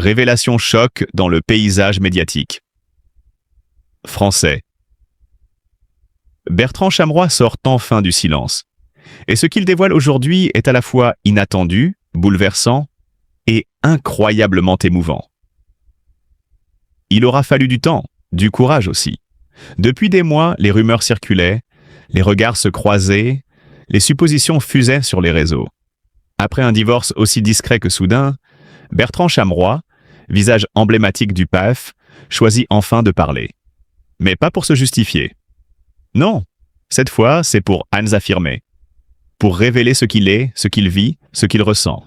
Révélation choc dans le paysage médiatique. Français. Bertrand Chameroy sort enfin du silence. Et ce qu'il dévoile aujourd'hui est à la fois inattendu, bouleversant et incroyablement émouvant. Il aura fallu du temps, du courage aussi. Depuis des mois, les rumeurs circulaient, les regards se croisaient, les suppositions fusaient sur les réseaux. Après un divorce aussi discret que soudain, Bertrand Chameroy, visage emblématique du PAF, choisit enfin de parler. Mais pas pour se justifier. Non, cette fois, c'est pour Hans affirmer. Pour révéler ce qu'il est, ce qu'il vit, ce qu'il ressent.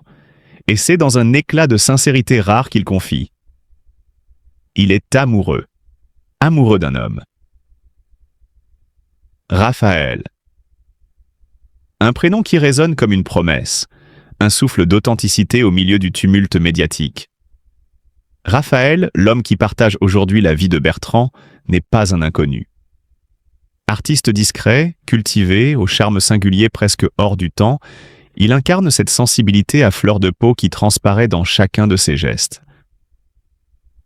Et c'est dans un éclat de sincérité rare qu'il confie. Il est amoureux. Amoureux d'un homme. Raphaël. Un prénom qui résonne comme une promesse, un souffle d'authenticité au milieu du tumulte médiatique. Raphaël, l'homme qui partage aujourd'hui la vie de Bertrand, n'est pas un inconnu. Artiste discret, cultivé, au charme singulier presque hors du temps, il incarne cette sensibilité à fleur de peau qui transparaît dans chacun de ses gestes.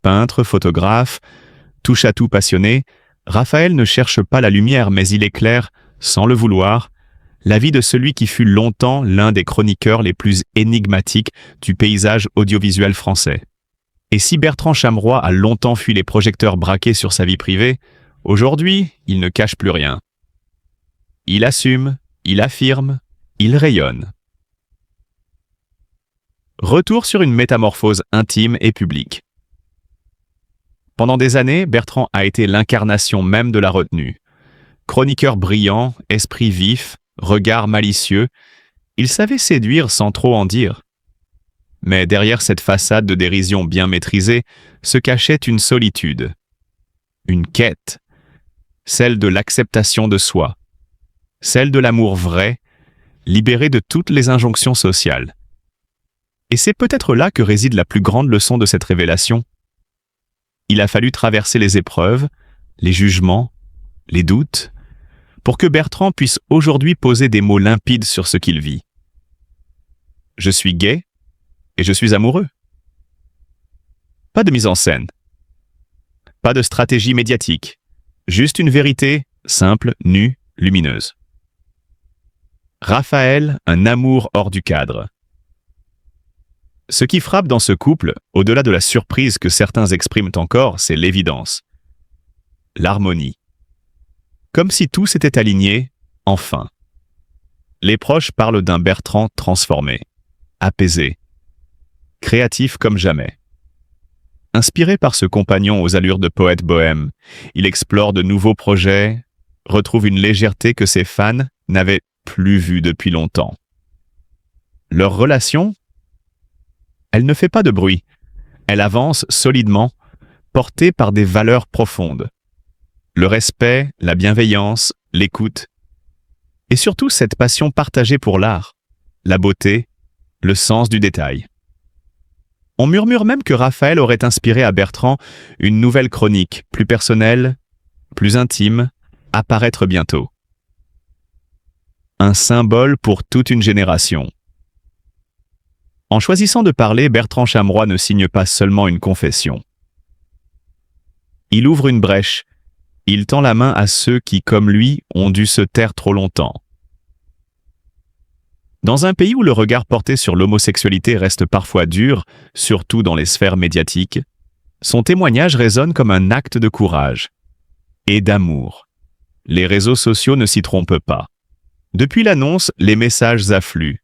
Peintre, photographe, touche-à-tout passionné, Raphaël ne cherche pas la lumière, mais il éclaire, sans le vouloir, la vie de celui qui fut longtemps l'un des chroniqueurs les plus énigmatiques du paysage audiovisuel français. Et si Bertrand Chameroy a longtemps fui les projecteurs braqués sur sa vie privée, aujourd'hui, il ne cache plus rien. Il assume, il affirme, il rayonne. Retour sur une métamorphose intime et publique. Pendant des années, Bertrand a été l'incarnation même de la retenue. Chroniqueur brillant, esprit vif, regard malicieux, il savait séduire sans trop en dire. Mais derrière cette façade de dérision bien maîtrisée se cachait une solitude, une quête, celle de l'acceptation de soi, celle de l'amour vrai, libéré de toutes les injonctions sociales. Et c'est peut-être là que réside la plus grande leçon de cette révélation. Il a fallu traverser les épreuves, les jugements, les doutes, pour que Bertrand puisse aujourd'hui poser des mots limpides sur ce qu'il vit. Je suis gay et je suis amoureux. Pas de mise en scène. Pas de stratégie médiatique. Juste une vérité simple, nue, lumineuse. Raphaël, un amour hors du cadre. Ce qui frappe dans ce couple, au-delà de la surprise que certains expriment encore, c'est l'évidence. L'harmonie. Comme si tout s'était aligné, enfin. Les proches parlent d'un Bertrand transformé, apaisé, créatif comme jamais. Inspiré par ce compagnon aux allures de poète bohème, il explore de nouveaux projets, retrouve une légèreté que ses fans n'avaient plus vue depuis longtemps. Leur relation, elle ne fait pas de bruit, elle avance solidement, portée par des valeurs profondes. Le respect, la bienveillance, l'écoute, et surtout cette passion partagée pour l'art, la beauté, le sens du détail. On murmure même que Raphaël aurait inspiré à Bertrand une nouvelle chronique, plus personnelle, plus intime, à paraître bientôt. Un symbole pour toute une génération. En choisissant de parler, Bertrand Chameroy ne signe pas seulement une confession. Il ouvre une brèche. Il tend la main à ceux qui, comme lui, ont dû se taire trop longtemps. Dans un pays où le regard porté sur l'homosexualité reste parfois dur, surtout dans les sphères médiatiques, son témoignage résonne comme un acte de courage et d'amour. Les réseaux sociaux ne s'y trompent pas. Depuis l'annonce, les messages affluent,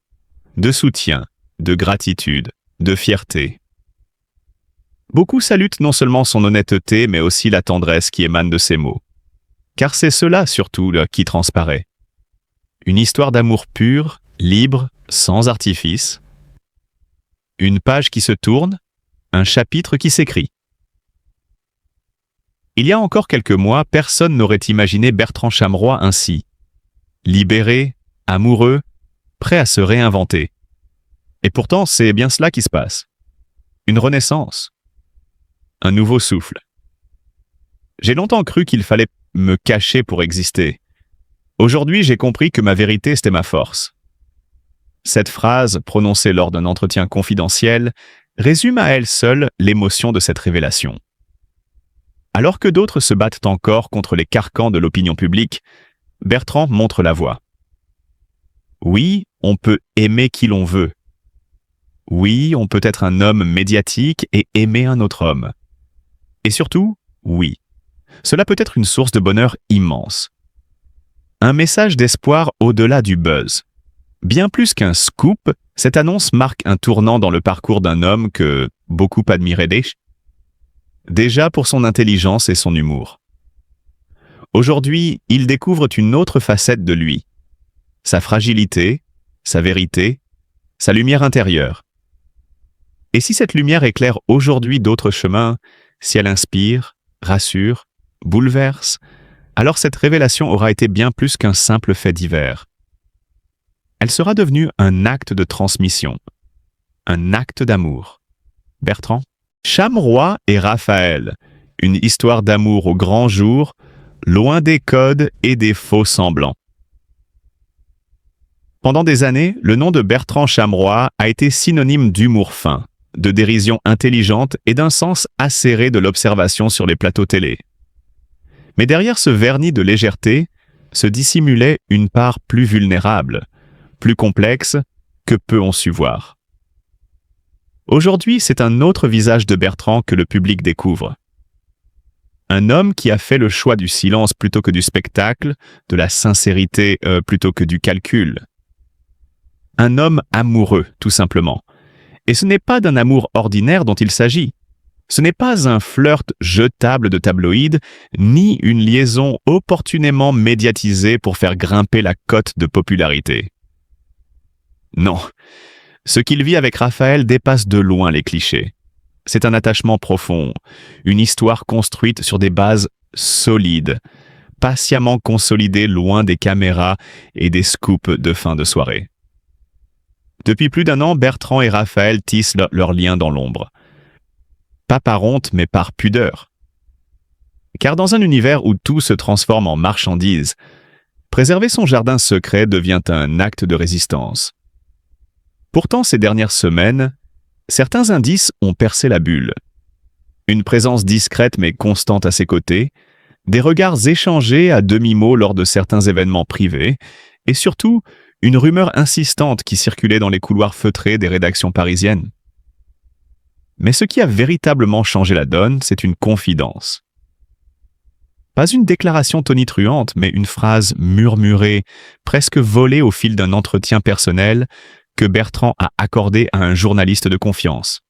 de soutien, de gratitude, de fierté. Beaucoup saluent non seulement son honnêteté, mais aussi la tendresse qui émane de ses mots. Car c'est cela, surtout, qui transparaît. Une histoire d'amour pur, libre, sans artifice. Une page qui se tourne, un chapitre qui s'écrit. Il y a encore quelques mois, personne n'aurait imaginé Bertrand Chameroy ainsi. Libéré, amoureux, prêt à se réinventer. Et pourtant, c'est bien cela qui se passe. Une renaissance. Un nouveau souffle. J'ai longtemps cru qu'il fallait me cacher pour exister. Aujourd'hui, j'ai compris que ma vérité, c'était ma force. Cette phrase, prononcée lors d'un entretien confidentiel, résume à elle seule l'émotion de cette révélation. Alors que d'autres se battent encore contre les carcans de l'opinion publique, Bertrand montre la voie. Oui, on peut aimer qui l'on veut. Oui, on peut être un homme médiatique et aimer un autre homme. Et surtout, oui, cela peut être une source de bonheur immense. Un message d'espoir au-delà du buzz. Bien plus qu'un scoop, cette annonce marque un tournant dans le parcours d'un homme que beaucoup admiraient déjà pour son intelligence et son humour. Aujourd'hui, ils découvrent une autre facette de lui. Sa fragilité, sa vérité, sa lumière intérieure. Et si cette lumière éclaire aujourd'hui d'autres chemins, si elle inspire, rassure, bouleverse, alors cette révélation aura été bien plus qu'un simple fait divers. Elle sera devenue un acte de transmission, un acte d'amour. Bertrand, Chamroy et Raphaël, une histoire d'amour au grand jour, loin des codes et des faux semblants. Pendant des années, le nom de Bertrand Chamroy a été synonyme d'humour fin, de dérision intelligente et d'un sens acéré de l'observation sur les plateaux télé. Mais derrière ce vernis de légèreté se dissimulait une part plus vulnérable, plus complexe, que peu ont su voir. Aujourd'hui, c'est un autre visage de Bertrand que le public découvre. Un homme qui a fait le choix du silence plutôt que du spectacle, de la sincérité plutôt que du calcul. Un homme amoureux, tout simplement. Et ce n'est pas d'un amour ordinaire dont il s'agit. Ce n'est pas un flirt jetable de tabloïd, ni une liaison opportunément médiatisée pour faire grimper la cote de popularité. Non, ce qu'il vit avec Raphaël dépasse de loin les clichés. C'est un attachement profond, une histoire construite sur des bases solides, patiemment consolidée loin des caméras et des scoops de fin de soirée. Depuis plus d'1 an, Bertrand et Raphaël tissent leur lien dans l'ombre. Pas par honte, mais par pudeur. Car dans un univers où tout se transforme en marchandise, préserver son jardin secret devient un acte de résistance. Pourtant, ces dernières semaines, certains indices ont percé la bulle. Une présence discrète mais constante à ses côtés, des regards échangés à demi-mot lors de certains événements privés, et surtout, une rumeur insistante qui circulait dans les couloirs feutrés des rédactions parisiennes. Mais ce qui a véritablement changé la donne, c'est une confidence. Pas une déclaration tonitruante, mais une phrase murmurée, presque volée au fil d'un entretien personnel que Bertrand a accordé à un journaliste de confiance.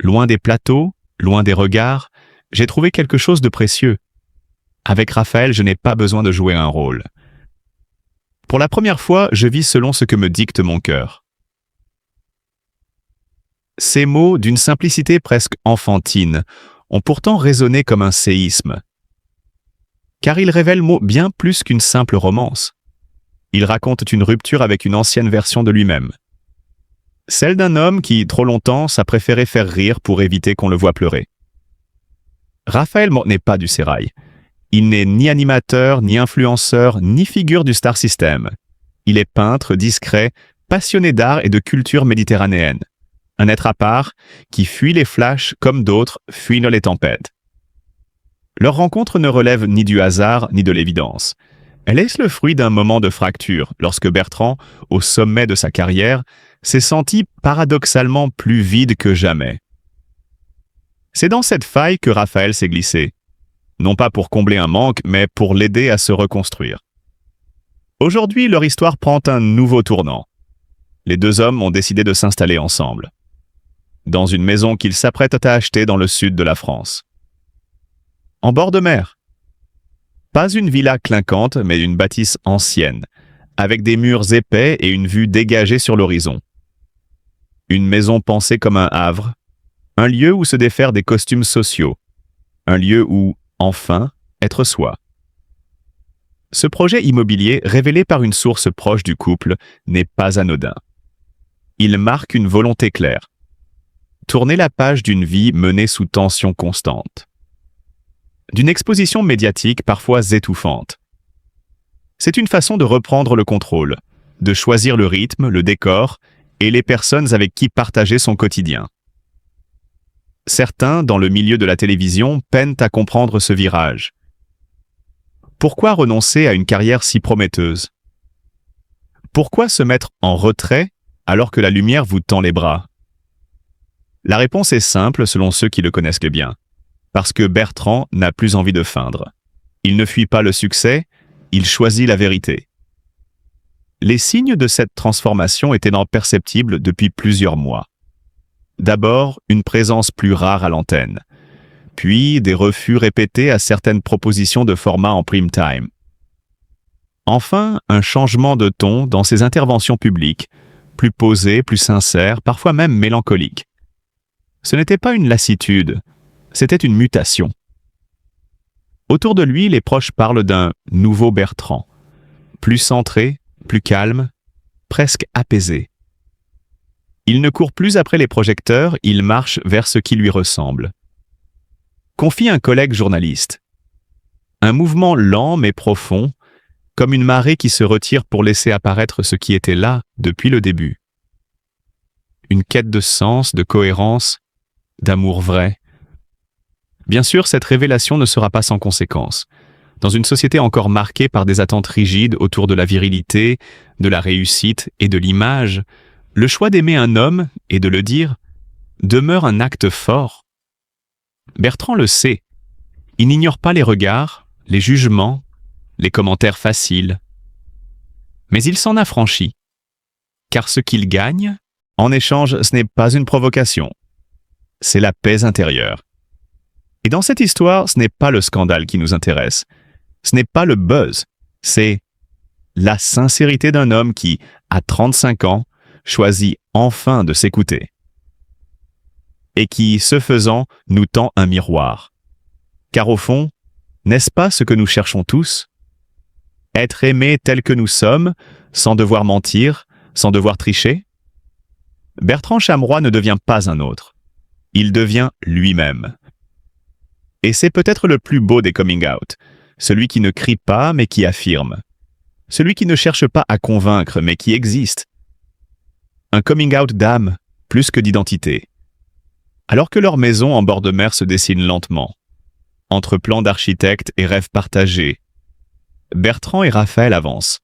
Loin des plateaux, loin des regards, j'ai trouvé quelque chose de précieux. Avec Raphaël, je n'ai pas besoin de jouer un rôle. Pour la première fois, je vis selon ce que me dicte mon cœur. Ces mots, d'une simplicité presque enfantine, ont pourtant résonné comme un séisme. Car ils révèlent bien plus qu'une simple romance. Ils racontent une rupture avec une ancienne version de lui-même. Celle d'un homme qui, trop longtemps, a préféré faire rire pour éviter qu'on le voie pleurer. Raphaël n'est pas du sérail. Il n'est ni animateur, ni influenceur, ni figure du star system. Il est peintre, discret, passionné d'art et de culture méditerranéenne. Un être à part qui fuit les flashs comme d'autres fuient les tempêtes. Leur rencontre ne relève ni du hasard ni de l'évidence. Elle est le fruit d'un moment de fracture lorsque Bertrand, au sommet de sa carrière, s'est senti paradoxalement plus vide que jamais. C'est dans cette faille que Raphaël s'est glissé. Non pas pour combler un manque, mais pour l'aider à se reconstruire. Aujourd'hui, leur histoire prend un nouveau tournant. Les deux hommes ont décidé de s'installer ensemble, dans une maison qu'ils s'apprêtent à acheter dans le sud de la France. En bord de mer. Pas une villa clinquante, mais une bâtisse ancienne, avec des murs épais et une vue dégagée sur l'horizon. Une maison pensée comme un havre, un lieu où se défaire des costumes sociaux, un lieu où, enfin, être soi. Ce projet immobilier, révélé par une source proche du couple, n'est pas anodin. Il marque une volonté claire. Tourner la page d'une vie menée sous tension constante. D'une exposition médiatique parfois étouffante. C'est une façon de reprendre le contrôle, de choisir le rythme, le décor et les personnes avec qui partager son quotidien. Certains, dans le milieu de la télévision, peinent à comprendre ce virage. Pourquoi renoncer à une carrière si prometteuse? Pourquoi se mettre en retrait alors que la lumière vous tend les bras? La réponse est simple selon ceux qui le connaissent bien. Parce que Bertrand n'a plus envie de feindre. Il ne fuit pas le succès, il choisit la vérité. Les signes de cette transformation étaient perceptibles depuis plusieurs mois. D'abord, une présence plus rare à l'antenne, puis des refus répétés à certaines propositions de format en prime time. Enfin, un changement de ton dans ses interventions publiques, plus posé, plus sincère, parfois même mélancolique. Ce n'était pas une lassitude, c'était une mutation. Autour de lui, les proches parlent d'un nouveau Bertrand, plus centré, plus calme, presque apaisé. Il ne court plus après les projecteurs, il marche vers ce qui lui ressemble. Confie un collègue journaliste. Un mouvement lent mais profond, comme une marée qui se retire pour laisser apparaître ce qui était là depuis le début. Une quête de sens, de cohérence, d'amour vrai. Bien sûr, cette révélation ne sera pas sans conséquences. Dans une société encore marquée par des attentes rigides autour de la virilité, de la réussite et de l'image, le choix d'aimer un homme et de le dire demeure un acte fort. Bertrand le sait. Il n'ignore pas les regards, les jugements, les commentaires faciles. Mais il s'en affranchit. Car ce qu'il gagne, en échange, ce n'est pas une provocation. C'est la paix intérieure. Et dans cette histoire, ce n'est pas le scandale qui nous intéresse. Ce n'est pas le buzz. C'est la sincérité d'un homme qui, à 35 ans, choisit enfin de s'écouter. Et qui, ce faisant, nous tend un miroir. Car au fond, n'est-ce pas ce que nous cherchons tous? Être aimés tels que nous sommes, sans devoir mentir, sans devoir tricher? Bertrand Chameroy ne devient pas un autre. Il devient lui-même. Et c'est peut-être le plus beau des coming out, celui qui ne crie pas mais qui affirme. Celui qui ne cherche pas à convaincre mais qui existe. Un coming out d'âme, plus que d'identité. Alors que leur maison en bord de mer se dessine lentement, entre plans d'architecte et rêves partagés, Bertrand et Raphaël avancent,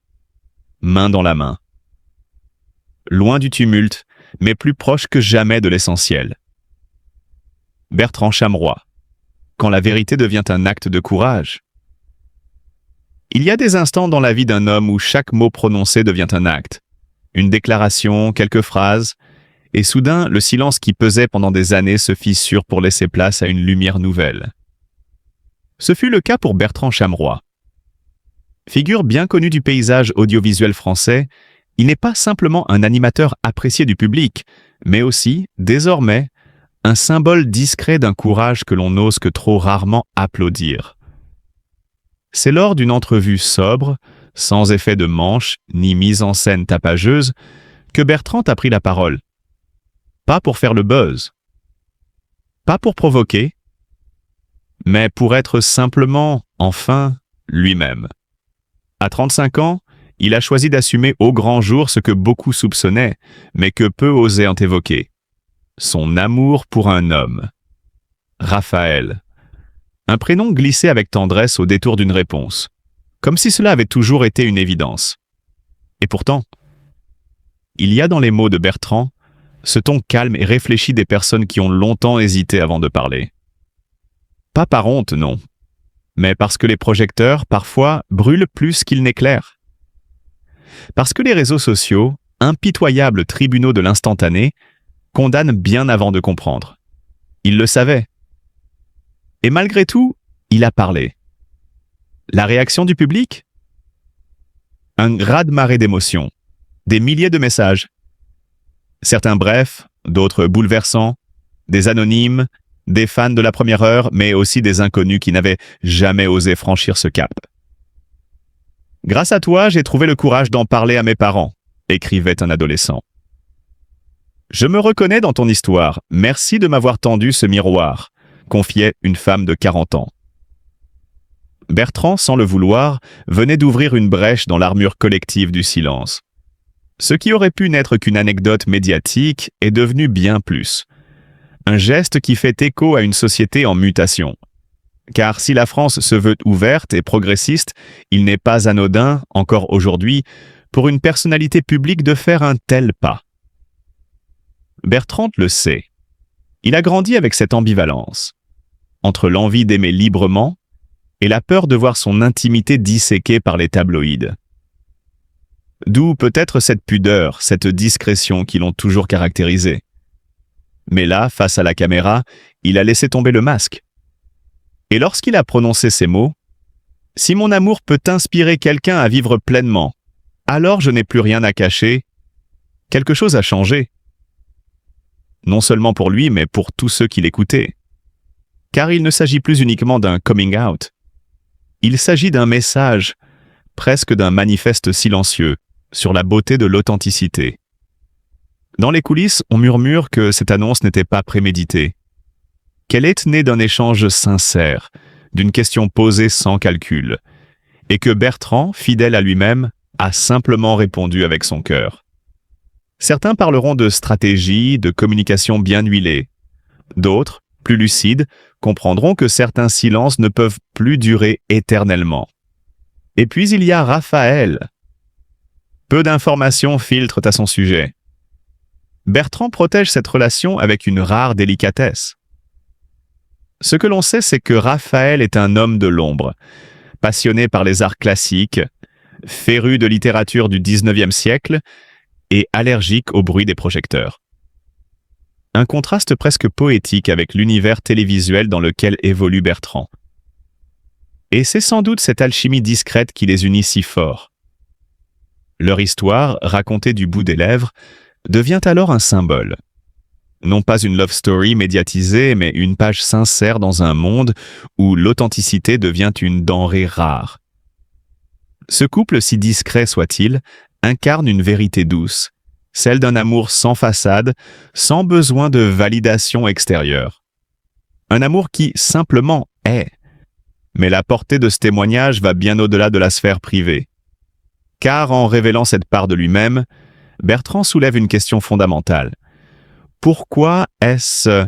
main dans la main. Loin du tumulte, mais plus proche que jamais de l'essentiel. Bertrand Chameroy, quand la vérité devient un acte de courage. Il y a des instants dans la vie d'un homme où chaque mot prononcé devient un acte. Une déclaration, quelques phrases, et soudain, le silence qui pesait pendant des années se fissure pour laisser place à une lumière nouvelle. Ce fut le cas pour Bertrand Chameroy. Figure bien connue du paysage audiovisuel français, il n'est pas simplement un animateur apprécié du public, mais aussi, désormais, un symbole discret d'un courage que l'on n'ose que trop rarement applaudir. C'est lors d'une entrevue sobre, sans effet de manche ni mise en scène tapageuse, que Bertrand a pris la parole. Pas pour faire le buzz, pas pour provoquer, mais pour être simplement, enfin, lui-même. À 35 ans, il a choisi d'assumer au grand jour ce que beaucoup soupçonnaient, mais que peu osaient en évoquer. Son amour pour un homme. Raphaël. Un prénom glissé avec tendresse au détour d'une réponse, comme si cela avait toujours été une évidence. Et pourtant, il y a dans les mots de Bertrand ce ton calme et réfléchi des personnes qui ont longtemps hésité avant de parler. Pas par honte, non, mais parce que les projecteurs, parfois, brûlent plus qu'ils n'éclairent. Parce que les réseaux sociaux, impitoyables tribunaux de l'instantané, condamnent bien avant de comprendre. Il le savait. Et malgré tout, il a parlé. La réaction du public? Un raz-de-marée d'émotions, des milliers de messages. Certains brefs, d'autres bouleversants, des anonymes, des fans de la première heure, mais aussi des inconnus qui n'avaient jamais osé franchir ce cap. « Grâce à toi, j'ai trouvé le courage d'en parler à mes parents », écrivait un adolescent. « Je me reconnais dans ton histoire, merci de m'avoir tendu ce miroir », confiait une femme de 40 ans. Bertrand, sans le vouloir, venait d'ouvrir une brèche dans l'armure collective du silence. Ce qui aurait pu n'être qu'une anecdote médiatique est devenu bien plus. Un geste qui fait écho à une société en mutation. Car si la France se veut ouverte et progressiste, il n'est pas anodin, encore aujourd'hui, pour une personnalité publique de faire un tel pas. Bertrand le sait. Il a grandi avec cette ambivalence, entre l'envie d'aimer librement et la peur de voir son intimité disséquée par les tabloïds. D'où peut-être cette pudeur, cette discrétion qui l'ont toujours caractérisé. Mais là, face à la caméra, il a laissé tomber le masque. Et lorsqu'il a prononcé ces mots, « Si mon amour peut inspirer quelqu'un à vivre pleinement, alors je n'ai plus rien à cacher », quelque chose a changé. Non seulement pour lui, mais pour tous ceux qui l'écoutaient. Car il ne s'agit plus uniquement d'un coming out. Il s'agit d'un message, presque d'un manifeste silencieux, sur la beauté de l'authenticité. Dans les coulisses, on murmure que cette annonce n'était pas préméditée, qu'elle est née d'un échange sincère, d'une question posée sans calcul, et que Bertrand, fidèle à lui-même, a simplement répondu avec son cœur. Certains parleront de stratégie, de communication bien huilée. D'autres, plus lucides, comprendront que certains silences ne peuvent plus durer éternellement. Et puis il y a Raphaël. Peu d'informations filtrent à son sujet. Bertrand protège cette relation avec une rare délicatesse. Ce que l'on sait, c'est que Raphaël est un homme de l'ombre, passionné par les arts classiques, féru de littérature du XIXe siècle et allergique au bruit des projecteurs. Un contraste presque poétique avec l'univers télévisuel dans lequel évolue Bertrand. Et c'est sans doute cette alchimie discrète qui les unit si fort. Leur histoire, racontée du bout des lèvres, devient alors un symbole. Non pas une love story médiatisée, mais une page sincère dans un monde où l'authenticité devient une denrée rare. Ce couple, si discret soit-il, incarne une vérité douce, celle d'un amour sans façade, sans besoin de validation extérieure. Un amour qui, simplement, est. Mais la portée de ce témoignage va bien au-delà de la sphère privée. Car en révélant cette part de lui-même, Bertrand soulève une question fondamentale. Pourquoi est-ce